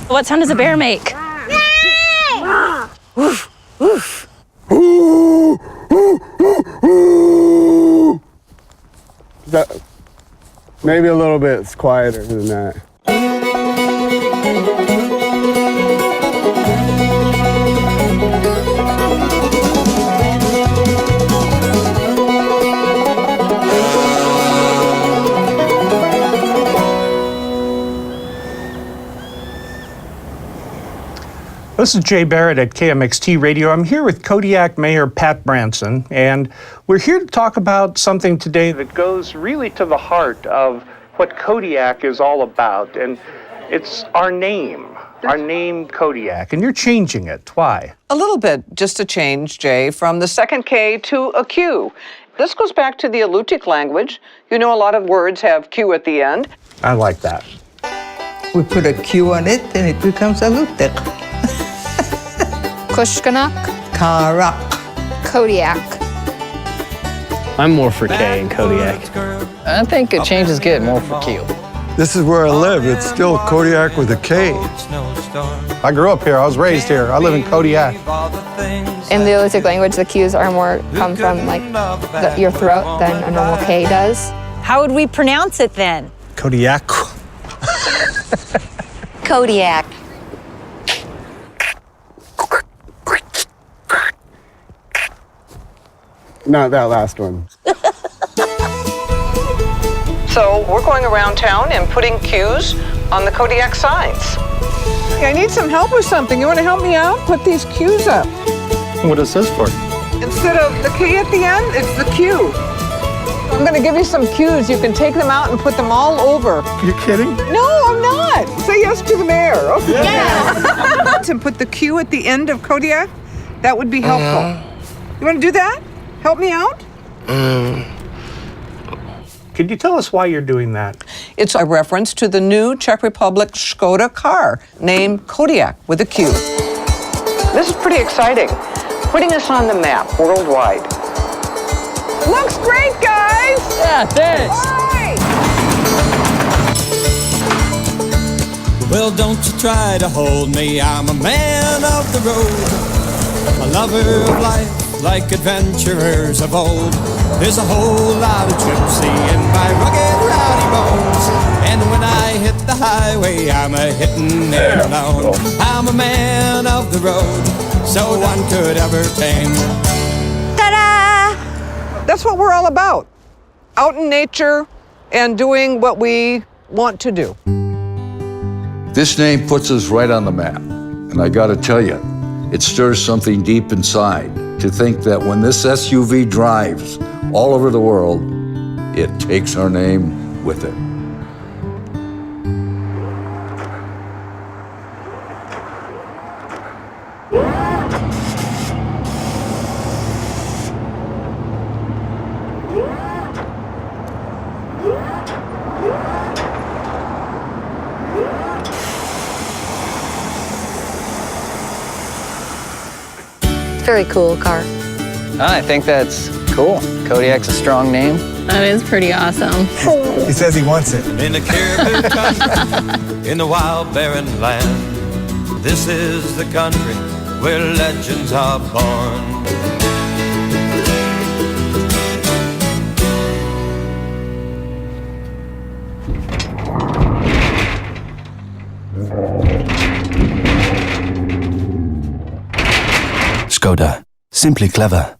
What sound does a bear make? Woof, woof. Maybe a little bit quieter than that. This is Jay Barrett at KMXT Radio. I'm here with Kodiaq Mayor Pat Branson, and we're here to talk about something today that goes really to the heart of what Kodiaq is all about, and it's our name Kodiaq, and you're changing it. Why? A little bit, just a change, Jay, from the second K to a Q. This goes back to the Alutiiq language. You know, a lot of words have Q at the end. I like that. We put a Q on it, and it becomes Alutiiq. Kushkanak, Karak. Kodiaq. I'm more for K and Kodiaq. I think a change is good, more for Q. This is where I live. It's still Kodiaq with a K. I grew up here. I was raised here. I live in Kodiaq. In the Alutiiq language, the Q's are more come from like your throat than a normal K does. How would we pronounce it then? Kodiaq. Kodiaq. Not that last one. So we're going around town and putting Q's on the Kodiaq signs. I need some help with something. You want to help me out? Put these Q's up. What is this for? Instead of the K at the end, it's the Q. I'm going to give you some Q's. You can take them out and put them all over. You kidding? No, I'm not. Say yes to the mayor. Okay. Yeah. To put the Q at the end of Kodiaq, that would be helpful. You want to do that? Help me out? Could you tell us why you're doing that? It's a reference to the new Czech Republic Škoda car named Kodiaq with a Q. This is pretty exciting, putting us on the map worldwide. Looks great, guys! Yeah, thanks. Bye. Well, don't you try to hold me, I'm a man of the road, a lover of life. Like adventurers of old, there's a whole lot of gypsy in my rugged, rowdy bones. And when I hit the highway, I'm a hitting it alone. I'm a man of the road, so one could ever tame. Ta-da! That's what we're all about. Out in nature and doing what we want to do. This name puts us right on the map. And I gotta tell you, it stirs something deep inside to think that when this SUV drives all over the world, it takes our name with it. Very cool car. I think that's cool. Kodiaq's a strong name. That is pretty awesome. He says he wants it. In the caribou country, in the wild barren land, this is the country where legends are born. Skoda. Simply clever.